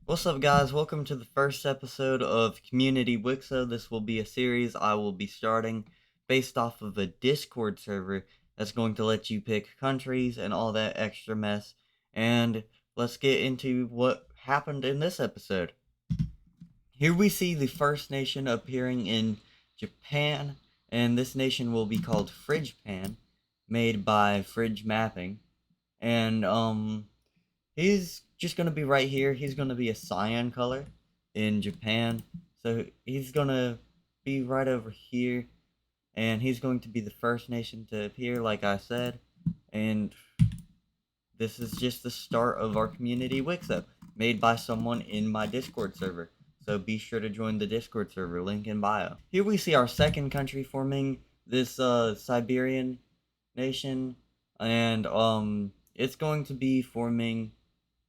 What's up, guys? Welcome to the first episode of Community WICSO. This will be a series I will be starting based off of a Discord server that's going to let you pick countries and all that extra mess. And let's get into what happened in this episode. Here we see the first nation appearing in Japan, and this nation will be called Fridgepan, made by Fridge Mapping. And he's just gonna be right here. He's gonna be a cyan color in Japan. So he's gonna be right over here. And he's going to be the first nation to appear, like I said. And this is just the start of our community WICSO, made by someone in my Discord server. So be sure to join the Discord server, link in bio. Here we see our second country forming, this Siberian nation. And it's going to be forming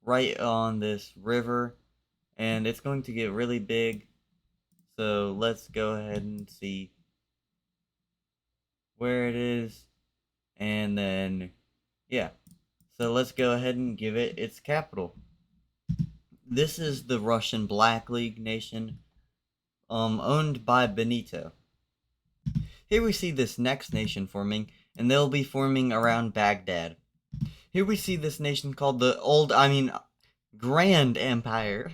right on this river, and it's going to get really big. So let's go ahead and see where it is, and then yeah, so let's go ahead and give it its capital. This is the Russian Black League nation, owned by Benito. Here we see this next nation forming, and they'll be forming around Baghdad. Here we see this nation called the Grand Empire,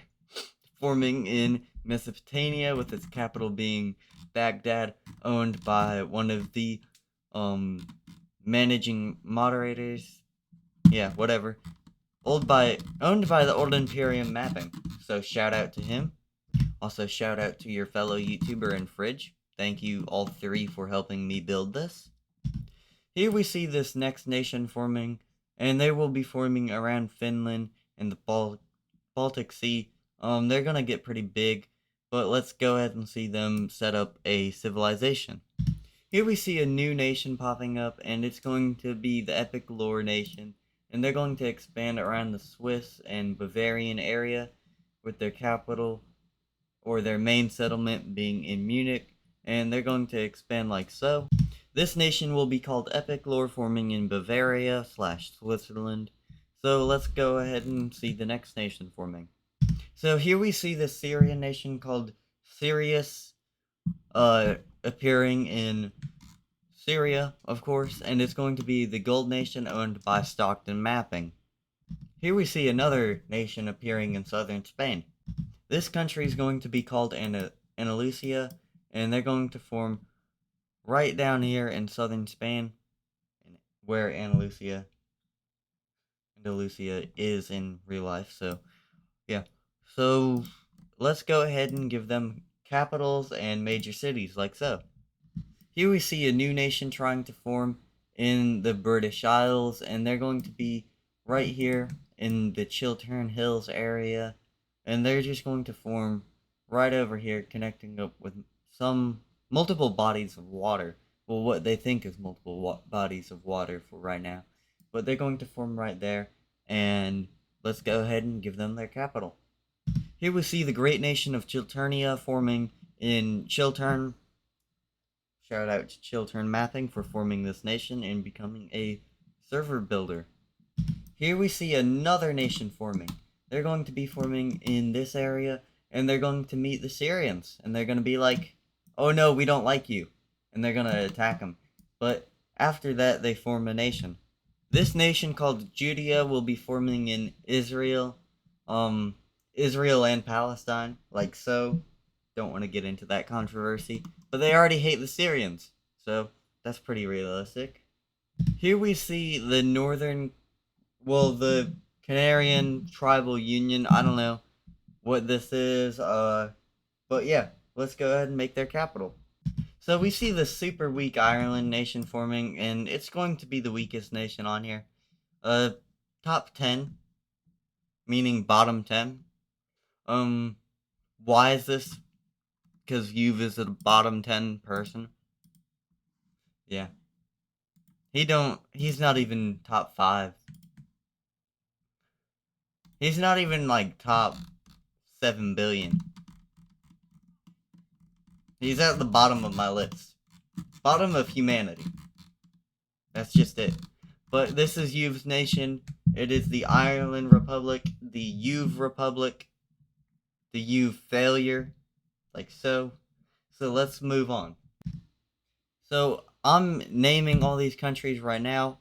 forming in Mesopotamia, with its capital being Baghdad, owned by one of the managing moderators. Yeah, whatever. Owned by the Old Imperium Mapping. So shout out to him. Also shout out to your fellow YouTuber and Fridge. Thank you all three for helping me build this. Here we see this next nation forming, and they will be forming around Finland and the Baltic Sea. They're gonna get pretty big, but let's go ahead and see them set up a civilization. Here we see a new nation popping up, and it's going to be the Epic Lore Nation, and they're going to expand around the Swiss and Bavarian area, with their capital, or their main settlement, being in Munich, and they're going to expand like so. This nation will be called Epic Lore, forming in Bavaria / Switzerland. So let's go ahead and see the next nation forming. So here we see the Syrian nation called Sirius, appearing in Syria, of course, and it's going to be the Gold Nation, owned by Stockton Mapping. Here we see another nation appearing in southern Spain. This country is going to be called Andalusia, and they're going to form right down here in southern Spain, where Andalusia is in real life. So yeah, so let's go ahead and give them capitals and major cities like so. Here we see a new nation trying to form in the British Isles, and they're going to be right here in the Chiltern Hills area, and they're just going to form right over here, connecting up with some multiple bodies of water. Well, what they think is multiple bodies of water for right now, but they're going to form right there, and let's go ahead and give them their capital. Here we see the great nation of Chilternia forming in Chiltern. Shout out to Chiltern Mapping for forming this nation and becoming a server builder. Here we see another nation forming. They're going to be forming in this area, and they're going to meet the Syrians, and they're going to be like, oh no, we don't like you, and they're going to attack them. But after that, they form a nation. This nation called Judea will be forming in Israel, Israel and Palestine, like so. Don't want to get into that controversy, but they already hate the Syrians, so that's pretty realistic. Here we see the the Canarian Tribal Union. I don't know what this is, but yeah, let's go ahead and make their capital. So we see the super weak Ireland nation forming, and it's going to be the weakest nation on here. Top 10, meaning bottom 10. Why is this? Because you visit a bottom 10 person. Yeah. He's not even top 5. He's not even like top 7 billion. He's at the bottom of my list. Bottom of humanity. That's just it. But this is Uve's nation. It is the Ireland Republic, the Uve Republic, the U failure, like so. So let's move on. So I'm naming all these countries right now.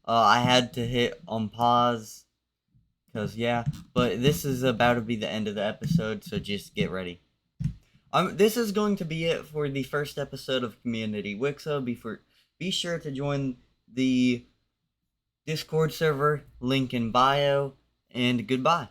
I had to hit on pause because yeah, but this is about to be the end of the episode, so just get ready. This is going to be it for the first episode of Community WICSO. Be sure to join the Discord server, link in bio, and goodbye.